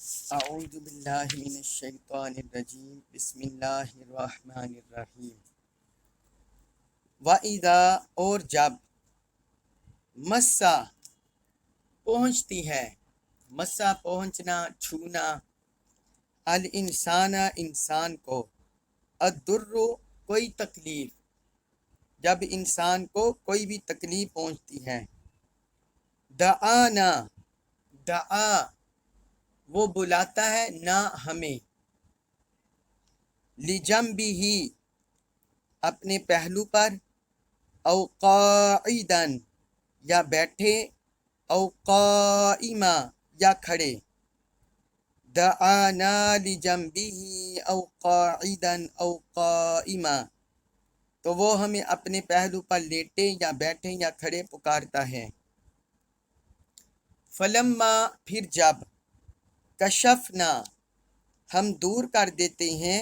اعوذ باللہ من الشیطان الرجیم بسم اللہ الرحمن الرحیم وَإِذَا اور جب مسا پہنچتی ہے، مسا پہنچنا، چھونا، الانسان انسان کو، الدر کوئی تکلیف، جب انسان کو کوئی بھی تکلیف پہنچتی ہے، دعانا دعا وہ بلاتا ہے نہ ہمیں، لجنبہ اپنے پہلو پر، او قاعدن یا بیٹھے، او قائما یا کھڑے، دعانا لجنبہ او قاعدن او قائما تو وہ ہمیں اپنے پہلو پر لیٹے یا بیٹھے یا کھڑے پکارتا ہے۔ فلما پھر جب، کشفنا ہم دور کر دیتے ہیں،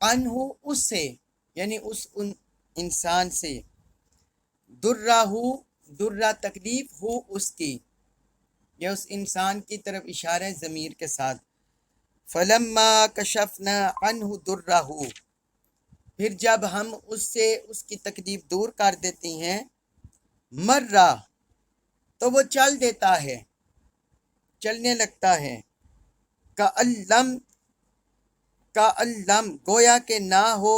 عنہ اس سے یعنی ان انسان سے، درہ تکلیف ہو اس کی، یا اس انسان کی طرف اشارہ ضمیر کے ساتھ، فلما کشفنا عنہ درہ پھر جب ہم اس سے اس کی تکلیف دور کر دیتے ہیں، مرہ تو وہ چل دیتا ہے، چلنے لگتا ہے، کَأَلَّمْ گویا کہ نہ ہو،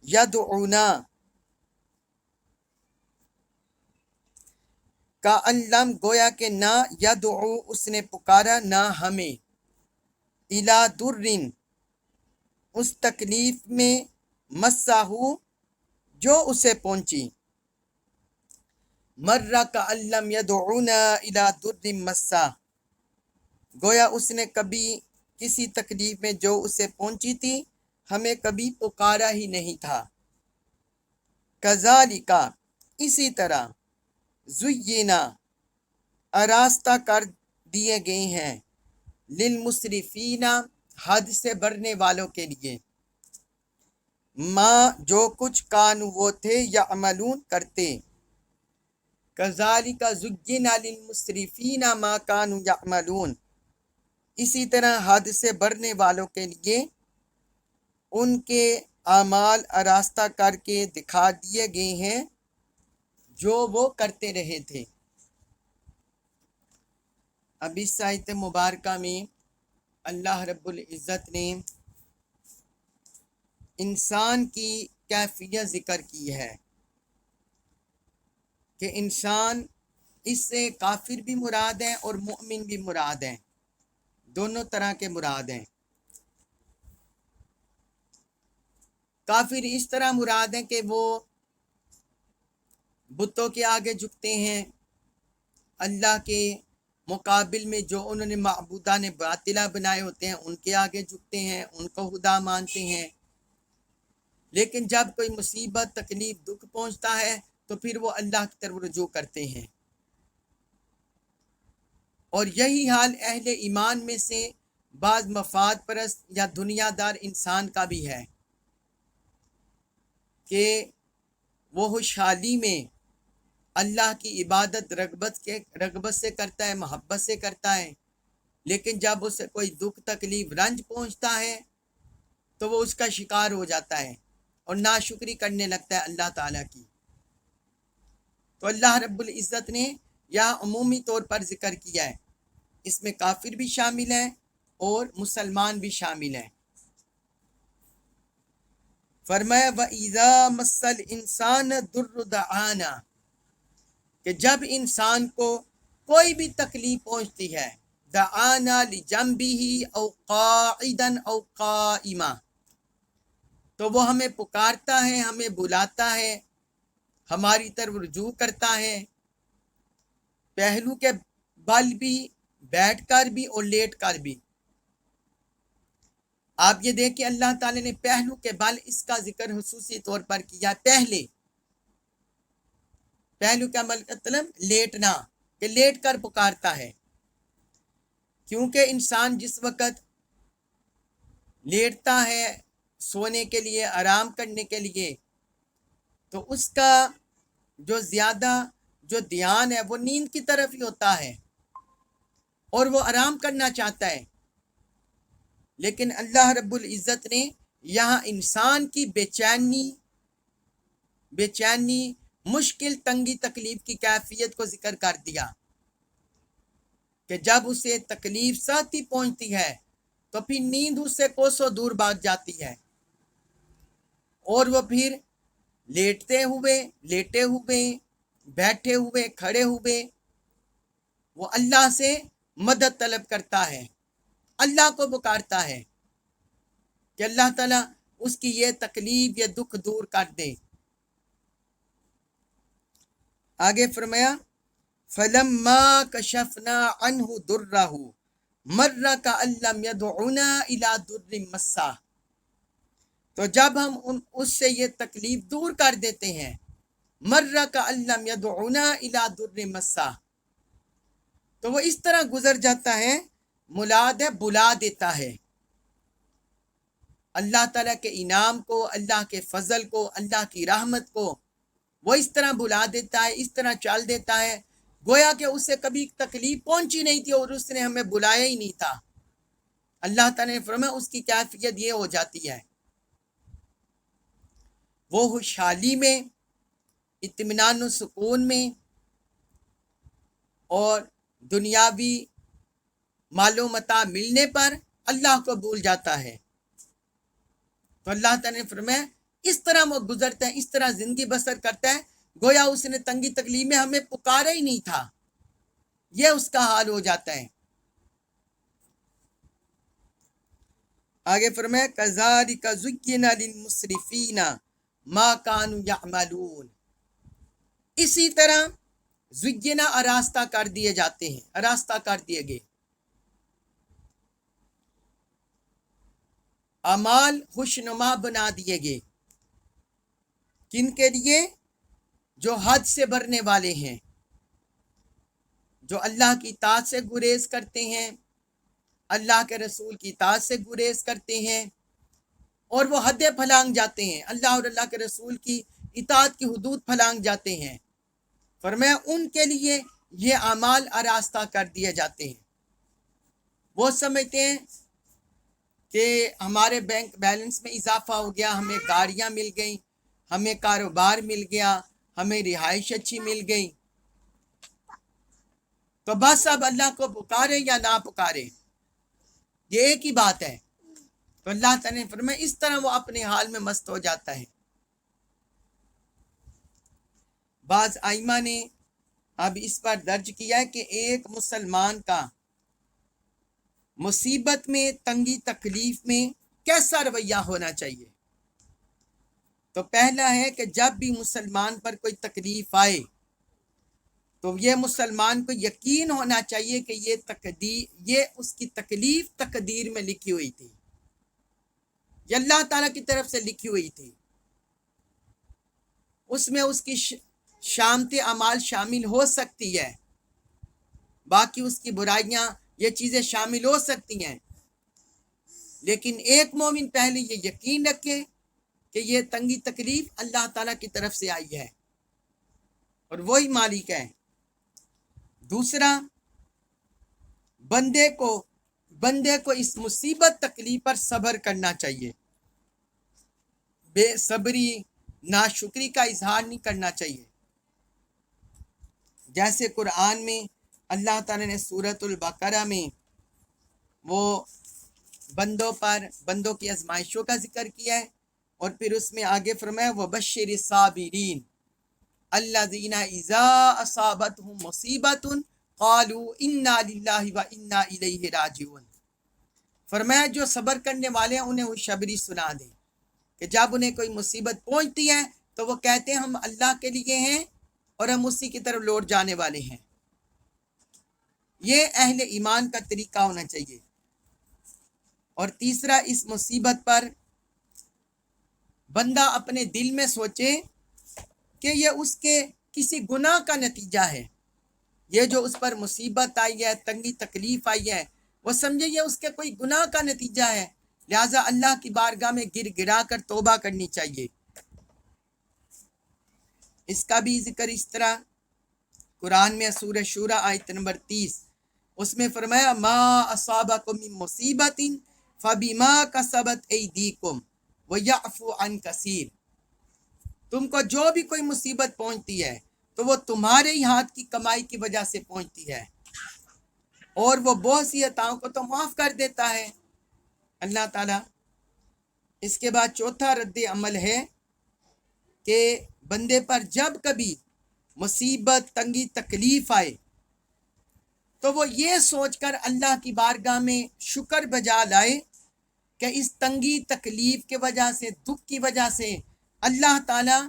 یدعونا کَأَلَّمْ گویا کہ نہ، یدعو اس نے پکارا نہ ہمیں، اِلیٰ دُرٍ اس تکلیف میں، مسّہُ جو اسے پہنچی، مرّہ کَأَلَّمْ یدعونا اِلیٰ دُرٍ مَسّہ گویا اس نے کبھی کسی تکلیف میں جو اسے پہنچی تھی ہمیں کبھی پکارا ہی نہیں تھا۔ کذالک اسی طرح، زینا آراستہ کر دیے گئے ہیں، للمسرفین حد سے بڑھنے والوں کے لیے، ماں جو کچھ کانوا وہ تھے، یعملون کرتے، کذالک زینا للمسرفین ما کانوا یعملون اسی طرح حد سے بڑھنے والوں کے لیے ان کے اعمال آراستہ کر کے دکھا دیے گئے ہیں جو وہ کرتے رہے تھے۔ اب اس آیت مبارکہ میں اللہ رب العزت نے انسان کی کیفیت ذکر کی ہے کہ انسان، اس سے کافر بھی مراد ہیں اور مؤمن بھی مراد ہیں، دونوں طرح کے مراد ہیں۔ کافر اس طرح مراد ہیں کہ وہ بتوں کے آگے جھکتے ہیں، اللہ کے مقابل میں جو انہوں نے معبودان باطلہ بنائے ہوتے ہیں ان کے آگے جھکتے ہیں، ان کو خدا مانتے ہیں، لیکن جب کوئی مصیبت، تکلیف، دکھ پہنچتا ہے تو پھر وہ اللہ کی طرف رجوع کرتے ہیں۔ اور یہی حال اہل ایمان میں سے بعض مفاد پرست یا دنیا دار انسان کا بھی ہے کہ وہ خوشحالی میں اللہ کی عبادت رغبت سے کرتا ہے، محبت سے کرتا ہے، لیکن جب اسے کوئی دکھ، تکلیف، رنج پہنچتا ہے تو وہ اس کا شکار ہو جاتا ہے اور ناشکری کرنے لگتا ہے اللہ تعالیٰ کی۔ تو اللہ رب العزت نے یہاں عمومی طور پر ذکر کیا ہے، اس میں کافر بھی شامل ہیں اور مسلمان بھی شامل ہیں۔ فرمایا وَإِذَا مَسَّ الْإِنسَانَ الضُّرُّ دَعَانَا کہ جب انسان کو کوئی بھی تکلیف پہنچتی ہے، دعانا لجنبہ او قاعدا او قائما تو وہ ہمیں پکارتا ہے، ہمیں بلاتا ہے، ہماری طرف رجوع کرتا ہے، پہلو کے بل بھی، بیٹھ کر بھی اور لیٹ کر بھی۔ آپ یہ دیکھیں اللہ تعالی نے پہلو کے بل اس کا ذکر خصوصی طور پر کیا، پہلو کا مطلب لیٹنا، کہ لیٹ کر پکارتا ہے، کیونکہ انسان جس وقت لیٹتا ہے سونے کے لیے، آرام کرنے کے لیے، تو اس کا جو دھیان ہے وہ نیند کی طرف ہی ہوتا ہے اور وہ آرام کرنا چاہتا ہے، لیکن اللہ رب العزت نے یہاں انسان کی بے چینی مشکل تنگی تکلیف کی کیفیت کو ذکر کر دیا کہ جب اسے تکلیف سختی پہنچتی ہے تو پھر نیند اس سے کوسوں دور بھاگ جاتی ہے اور وہ پھر لیٹے ہوئے بیٹھے ہوئے کھڑے ہوئے وہ اللہ سے مدد طلب کرتا ہے، اللہ کو پکارتا ہے کہ اللہ تعالیٰ اس کی یہ تکلیف یہ دکھ دور کر دے۔ آگے فرمایا فَلَمَّا كَشَفْنَا عَنْهُ دُرَّهُ مَرَّ كَأَن لَّمْ يَدْعُنَا إِلَىٰ دُرٍّ مَّسَّهُ، تو جب ہم اس سے یہ تکلیف دور کر دیتے ہیں، مَرَّ كَأَن لَّمْ يَدْعُنَا إِلَىٰ دُرٍّ مَّسَّهُ، تو وہ اس طرح گزر جاتا ہے، مراد ہے بلا دیتا ہے اللہ تعالیٰ کے انعام کو، اللہ کے فضل کو، اللہ کی رحمت کو، وہ اس طرح بلا دیتا ہے، اس طرح چال دیتا ہے گویا کہ اسے کبھی تکلیف پہنچی نہیں تھی اور اس نے ہمیں بلایا ہی نہیں تھا۔ اللہ تعالیٰ نے فرمایا اس کی کیفیت یہ ہو جاتی ہے، وہ خوشحالی میں، اطمینان و سکون میں اور دنیاوی مال و متاع ملنے پر اللہ کو بھول جاتا ہے۔ تو اللہ تعالیٰ نے فرمایا اس طرح وہ گزرتا ہے، اس طرح زندگی بسر کرتا ہے گویا اس نے تنگی تکلیف میں ہمیں پکارا ہی نہیں تھا، یہ اس کا حال ہو جاتا ہے۔ آگے فرمایا کذالک زین للمسرفین ما کانوا یعملون، اسی طرح زینا آراستہ کر دیے جاتے ہیں، آراستہ کر دیے گئے اعمال خوشنما بنا دیے گئے، کن کے لیے؟ جو حد سے بڑھنے والے ہیں، جو اللہ کی اطاعت سے گریز کرتے ہیں، اللہ کے رسول کی اطاعت سے گریز کرتے ہیں اور وہ حدیں پھلانگ جاتے ہیں، اللہ اور اللہ کے رسول کی اطاعت کی حدود پھلانگ جاتے ہیں۔ فرمایا ان کے لیے یہ اعمال آراستہ کر دیے جاتے ہیں۔ وہ سمجھتے ہیں کہ ہمارے بینک بیلنس میں اضافہ ہو گیا، ہمیں گاڑیاں مل گئیں، ہمیں کاروبار مل گیا، ہمیں رہائش اچھی مل گئی، تو بس اب اللہ کو پکارے یا نہ پکارے یہ ایک ہی بات ہے۔ تو اللہ تعالیٰ نے فرمایا اس طرح وہ اپنے حال میں مست ہو جاتا ہے۔ بعض ائمہ نے اب اس پر درج کیا ہے کہ ایک مسلمان کا مصیبت میں، تنگی تکلیف میں کیسا رویہ ہونا چاہیے؟ تو پہلا ہے کہ جب بھی مسلمان پر کوئی تکلیف آئے تو یہ مسلمان کو یقین ہونا چاہیے کہ یہ اس کی تکلیف تقدیر میں لکھی ہوئی تھی، یہ اللہ تعالیٰ کی طرف سے لکھی ہوئی تھی، اس میں اس کی شامت اعمال شامل ہو سکتی ہے، باقی اس کی برائیاں یہ چیزیں شامل ہو سکتی ہیں، لیکن ایک مومن پہلے یہ یقین رکھے کہ یہ تنگی تکلیف اللہ تعالیٰ کی طرف سے آئی ہے اور وہی مالک ہے۔ دوسرا، بندے کو اس مصیبت تکلیف پر صبر کرنا چاہیے، بے صبری ناشکری کا اظہار نہیں کرنا چاہیے۔ جیسے قرآن میں اللہ تعالیٰ نے سورۃ البقرہ میں وہ بندوں کی آزمائشوں کا ذکر کیا ہے اور پھر اس میں آگے فرمایا وَبَشِّرِ الصَّابِرِينَ الَّذِينَ إِذَا أَصَابَتْهُمْ مُصِیبَةٌ قَالُوا إِنَّا لِلَّهِ وَإِنَّا إِلَيْهِ رَاجِعُونَ، فرمایا جو صبر کرنے والے ہیں انہیں خوشخبری سنا دیں کہ جب انہیں کوئی مصیبت پہنچتی ہے تو وہ کہتے ہیں ہم اللہ کے لیے ہیں اور ہم اسی کی طرف لوٹ جانے والے ہیں۔ یہ اہل ایمان کا طریقہ ہونا چاہیے۔ اور تیسرا، اس مصیبت پر بندہ اپنے دل میں سوچے کہ یہ اس کے کسی گناہ کا نتیجہ ہے، یہ جو اس پر مصیبت آئی ہے، تنگی تکلیف آئی ہے، وہ سمجھے یہ اس کے کوئی گناہ کا نتیجہ ہے، لہٰذا اللہ کی بارگاہ میں گر گرا کر توبہ کرنی چاہیے۔ اس کا بھی ذکر اس طرح قرآن میں سورہ شورى آیت نمبر 30 اس میں فرمایا ما اصابکم من مصیبت فَبِمَا كَسَبَتْ أَيْدِيكُمْ وَيَعْفُو عَنْ كَثِيرٍ، تم کو جو بھی کوئی مصیبت پہنچتی ہے تو وہ تمہارے ہی ہاتھ کی کمائی کی وجہ سے پہنچتی ہے، اور وہ بہت سی خطاؤں کو تو معاف کر دیتا ہے اللہ تعالیٰ۔ اس کے بعد چوتھا رد عمل ہے کہ بندے پر جب کبھی مصیبت، تنگی، تکلیف آئے تو وہ یہ سوچ کر اللہ کی بارگاہ میں شکر بجا لائے کہ اس تنگی، تکلیف کے وجہ سے، دکھ کی وجہ سے اللہ تعالیٰ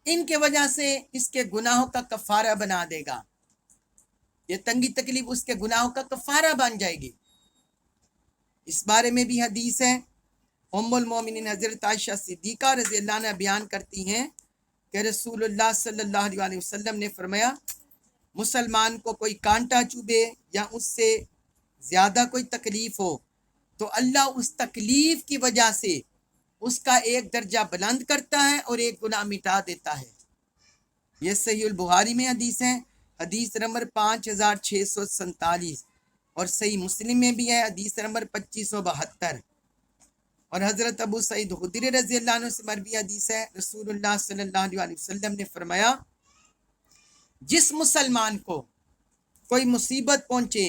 ان کے وجہ سے اس کے گناہوں کا کفارہ بنا دے گا، یہ تنگی تکلیف اس کے گناہوں کا کفارہ بن جائے گی۔ اس بارے میں بھی حدیث ہے، ام المومنین حضرت عائشہ صدیقہ رضی اللہ عنہ بیان کرتی ہیں کہ رسول اللہ صلی اللہ علیہ وسلم نے فرمایا، مسلمان کو کوئی کانٹا چبھے یا اس سے زیادہ کوئی تکلیف ہو تو اللہ اس تکلیف کی وجہ سے اس کا ایک درجہ بلند کرتا ہے اور ایک گناہ مٹا دیتا ہے۔ یہ صحیح البخاری میں حدیث ہے، حدیث نمبر 5647، اور صحیح مسلم میں بھی ہے، حدیث نمبر 2572۔ اور حضرت ابو سعید خدری رضی اللہ عنہ سے مروی حدیث ہے، رسول اللہ صلی اللہ علیہ وسلم نے فرمایا، جس مسلمان کو کوئی مصیبت پہنچے،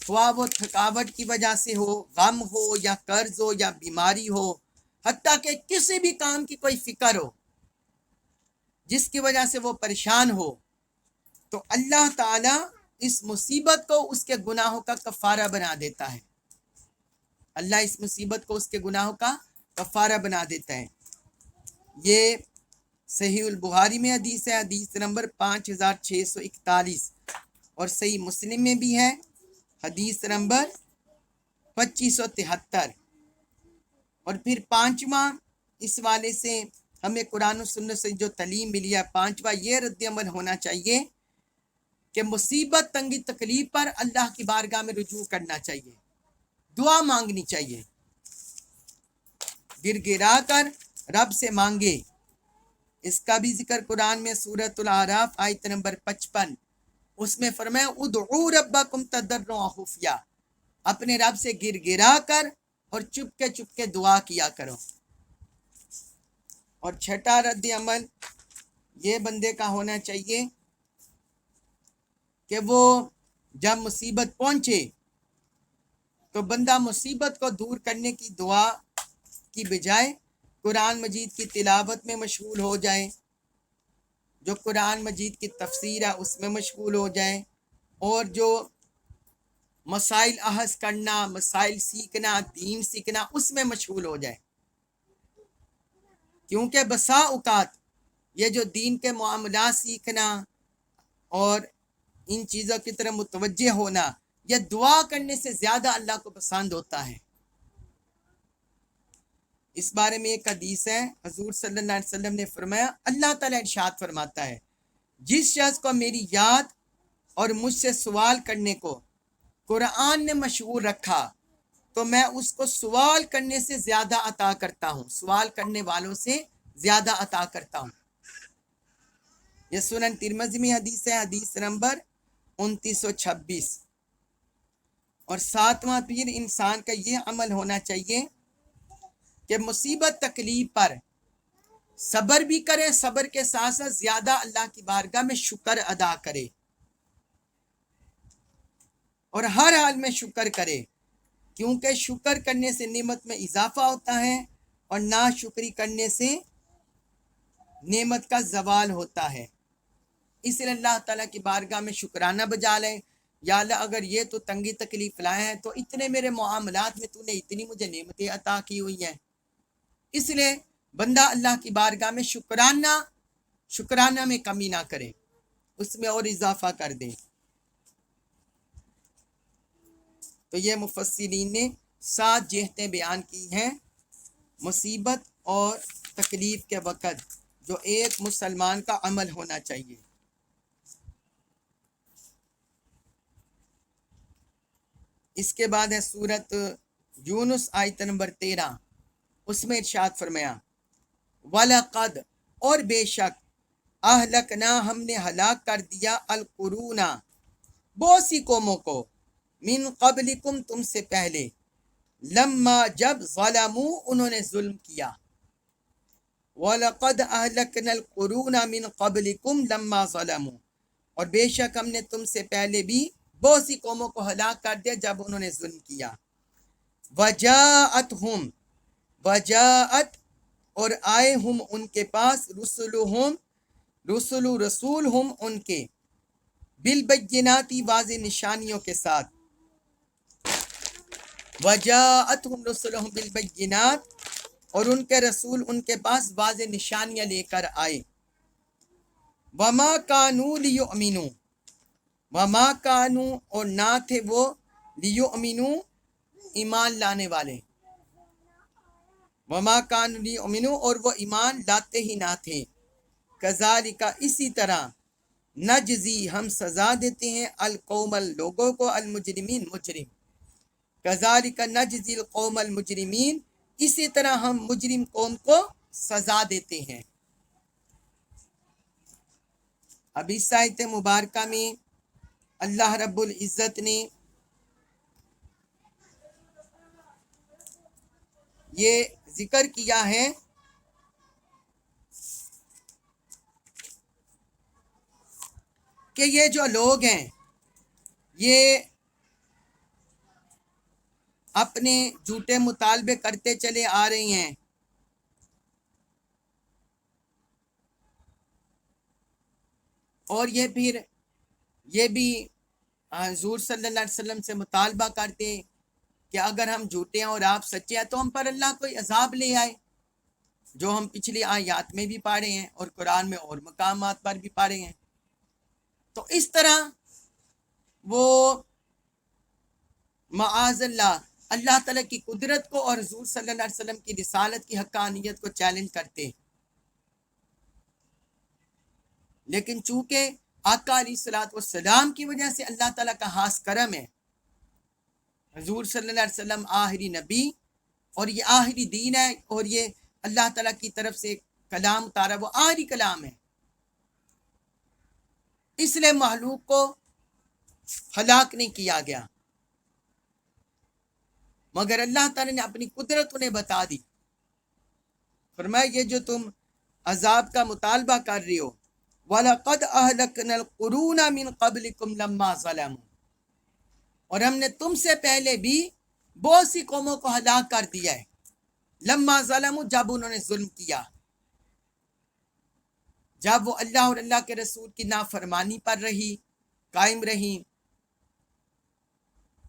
خواہ وہ تھکاوٹ کی وجہ سے ہو، غم ہو یا قرض ہو یا بیماری ہو، حتیٰ کہ کسی بھی کام کی کوئی فکر ہو جس کی وجہ سے وہ پریشان ہو، تو اللہ تعالیٰ اس مصیبت کو اس کے گناہوں کا کفارہ بنا دیتا ہے۔ اللہ اس مصیبت کو اس کے گناہوں کا کفارہ بنا دیتا ہے۔ یہ صحیح البخاری میں حدیث ہے، حدیث نمبر 5641، اور صحیح مسلم میں بھی ہے، حدیث نمبر 2573۔ اور پھر پانچواں اس والے سے ہمیں قرآن و سنت سے جو تعلیم ملی ہے، پانچواں یہ رد عمل ہونا چاہیے کہ مصیبت، تنگی، تکلیف پر اللہ کی بارگاہ میں رجوع کرنا چاہیے، دعا مانگنی چاہیے، گر گرا کر رب سے مانگے۔ اس کا بھی ذکر قرآن میں سورۃ الاعراف آیت نمبر 55، اس میں فرمایا ادعوا ربکم تضرعا وخفیا، اپنے رب سے گر گرا کر اور چپ کے دعا کیا کرو۔ اور چھٹا رد عمل یہ بندے کا ہونا چاہیے کہ وہ جب مصیبت پہنچے تو بندہ مصیبت کو دور کرنے کی دعا کی بجائے قرآن مجید کی تلاوت میں مشغول ہو جائے، جو قرآن مجید کی تفسیر ہے اس میں مشغول ہو جائے، اور جو مسائل احظ کرنا، مسائل سیکھنا، دین سیکھنا، اس میں مشغول ہو جائے۔ کیونکہ بسا اوقات یہ جو دین کے معاملات سیکھنا اور ان چیزوں کی طرف متوجہ ہونا، یہ دعا کرنے سے زیادہ اللہ کو پسند ہوتا ہے۔ اس بارے میں ایک حدیث ہے، حضور صلی اللہ علیہ وسلم نے فرمایا، اللہ تعالیٰ ارشاد فرماتا ہے، جس شخص کو میری یاد اور مجھ سے سوال کرنے کو قرآن نے مشغول رکھا تو میں اس کو سوال کرنے سے زیادہ عطا کرتا ہوں، سوال کرنے والوں سے زیادہ عطا کرتا ہوں۔ یہ سنن ترمذی میں حدیث ہے، حدیث نمبر 2926۔ اور ساتواں پیر انسان کا یہ عمل ہونا چاہیے کہ مصیبت، تکلیف پر صبر بھی کرے، صبر کے ساتھ ساتھ زیادہ اللہ کی بارگاہ میں شکر ادا کرے، اور ہر حال میں شکر کرے، کیونکہ شکر کرنے سے نعمت میں اضافہ ہوتا ہے اور ناشکری کرنے سے نعمت کا زوال ہوتا ہے۔ اس لیے اللہ تعالیٰ کی بارگاہ میں شکرانہ بجا لیں، یا اللہ اگر یہ تو تنگی تکلیف لائے ہیں تو اتنے میرے معاملات میں تو نے اتنی مجھے نعمتیں عطا کی ہوئی ہیں۔ اس لیے بندہ اللہ کی بارگاہ میں شکرانہ میں کمی نہ کرے، اس میں اور اضافہ کر دیں۔ تو یہ مفسرین نے 7 جہتیں بیان کی ہیں مصیبت اور تکلیف کے وقت جو ایک مسلمان کا عمل ہونا چاہیے۔ اس کے بعد ہے سورت یونس آیت نمبر 13، اس میں ارشاد فرمایا، وَلَقَدْ، اور بے شک، اہلکنا، ہم نے ہلاک کر دیا، القرون، بہت سی قوموں کو، من قبلکم، تم سے پہلے، لما جب ظلموا انہوں نے ظلم کیا، وَلَقَدْ أَهْلَكْنَا الْقُرُونَ مِنْ قَبْلِكُمْ لَمَّا ظَلَمُوا، اور بے شک ہم نے تم سے پہلے بھی بہت سی قوموں کو ہلاک کر دیا جب انہوں نے ظلم کیا۔ وَجَاءَتْهُمْ، وَجَاءَت اور آئے ہم ان کے پاس، رسول ہم ان کے، بالبیناتی واضح نشانیوں کے ساتھ، وجاءتہم رسلہم بالبینات اور ان کے رسول ان کے پاس واضح نشانیاں لے کر آئے، وما کانوا لیؤمنوا، وما کانوا اور نہ تھے وہ، لیؤمنوا ایمان لانے والے، وما کانوا لیؤمنوا اور وہ ایمان لاتے ہی نہ تھے، کذالک اسی طرح، نجزی ہم سزا دیتے ہیں، القوم لوگوں کو، المجرمین مجرم، کذالک نجزی القوم المجرمین اسی طرح ہم مجرم قوم کو سزا دیتے ہیں۔ اب اس آیت مبارکہ میں اللہ رب العزت نے یہ ذکر کیا ہے کہ یہ جو لوگ ہیں یہ اپنے جھوٹے مطالبے کرتے چلے آ رہے ہیں، اور یہ پھر یہ بھی حضور صلی اللہ علیہ وسلم سے مطالبہ کرتے کہ اگر ہم جھوٹے ہیں اور آپ سچے ہیں تو ہم پر اللہ کوئی عذاب لے آئے، جو ہم پچھلی آیات میں بھی پڑھے ہیں اور قرآن میں اور مقامات پر بھی پڑھے ہیں۔ تو اس طرح وہ معاذ اللہ اللہ تعالیٰ کی قدرت کو اور حضور صلی اللہ علیہ وسلم کی رسالت کی حقانیت کو چیلنج کرتے، لیکن چونکہ آقا علیہ الصلوۃ والسلام کی وجہ سے اللہ تعالیٰ کا خاص کرم ہے، حضور صلی اللہ علیہ وسلم آخری نبی اور یہ آخری دین ہے، اور یہ اللہ تعالیٰ کی طرف سے کلام اتارا وہ آخری کلام ہے، اس لیے مخلوق کو ہلاک نہیں کیا گیا، مگر اللہ تعالیٰ نے اپنی قدرت انہیں بتا دی، فرمایا یہ جو تم عذاب کا مطالبہ کر رہے ہو، وَلَقَدْ أَهْلَكْنَا الْقُرُونَ مِنْ قَبْلِكُمْ لَمَّا ظَلَمُوا، اور ہم نے تم سے پہلے بھی بہت سی قوموں کو ہلاک کر دیا ہے، لما ظلموا جب انہوں نے ظلم کیا، جب وہ اللہ اور اللہ کے رسول کی نافرمانی پر رہی، قائم رہی،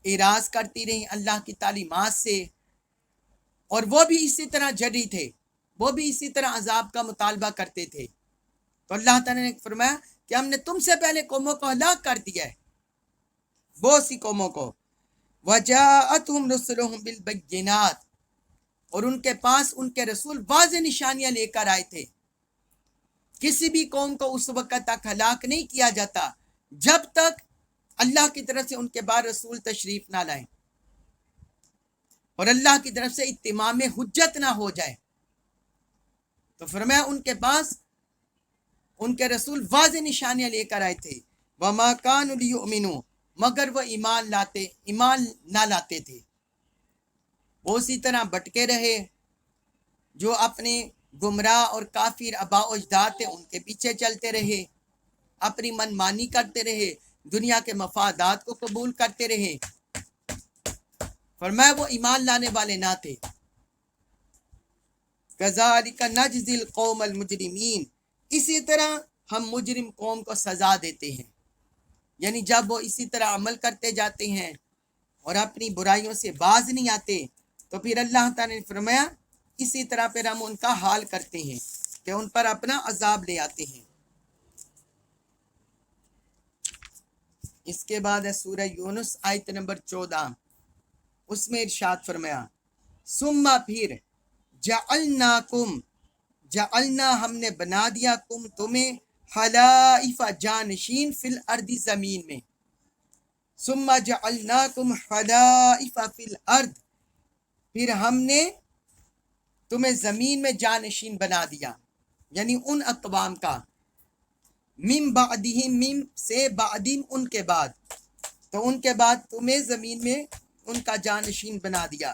اعراض کرتی رہی اللہ کی تعلیمات سے، اور وہ بھی اسی طرح جری تھے، وہ بھی اسی طرح عذاب کا مطالبہ کرتے تھے، تو اللہ تعالیٰ نے فرمایا کہ ہم نے تم سے پہلے قوموں کو ہلاک کر دیا ہے، بہت سی قوموں کو، وجاءتہم رسلہم بالبینات اور ان کے پاس ان کے رسول واضح نشانیاں لے کر آئے تھے۔ کسی بھی قوم کو اس وقت تک ہلاک نہیں کیا جاتا جب تک اللہ کی طرف سے ان کے بعد رسول تشریف نہ لائیں اور اللہ کی طرف سے اتمام حجت نہ ہو جائے، تو فرمایا ان کے پاس ان کے رسول واضح نشانیاں لے کر آئے تھے، وما کانوا لیؤمنوا مگر وہ ایمان نہ لاتے تھے، وہ اسی طرح بٹکے رہے، جو اپنے گمراہ اور کافر آباء و اجداد تھے ان کے پیچھے چلتے رہے، اپنی من مانی کرتے رہے، دنیا کے مفادات کو قبول کرتے رہے، فرمایا وہ ایمان لانے والے نہ تھے۔ کذالک نجزی القوم المجرمین اسی طرح ہم مجرم قوم کو سزا دیتے ہیں، یعنی جب وہ اسی طرح عمل کرتے جاتے ہیں اور اپنی برائیوں سے باز نہیں آتے تو پھر اللہ تعالیٰ نے فرمایا اسی طرح پھر ہم ان کا حال کرتے ہیں کہ ان پر اپنا عذاب لے آتے ہیں۔ اس کے بعد ہے سورہ یونس آیت نمبر 14، اس میں ارشاد فرمایا ثم پھر جعلنا ہم نے بنا دیا تمہیں خلائف جانشین فی الارض زمین میں، ثم جعلناکم خلائف فی الارض پھر ہم نے تمہیں زمین میں جانشین بنا دیا، یعنی ان اقوام کا، من بعدہم من سے بعدہم ان کے بعد، تو ان کے بعد تمہیں زمین میں ان کا جانشین بنا دیا،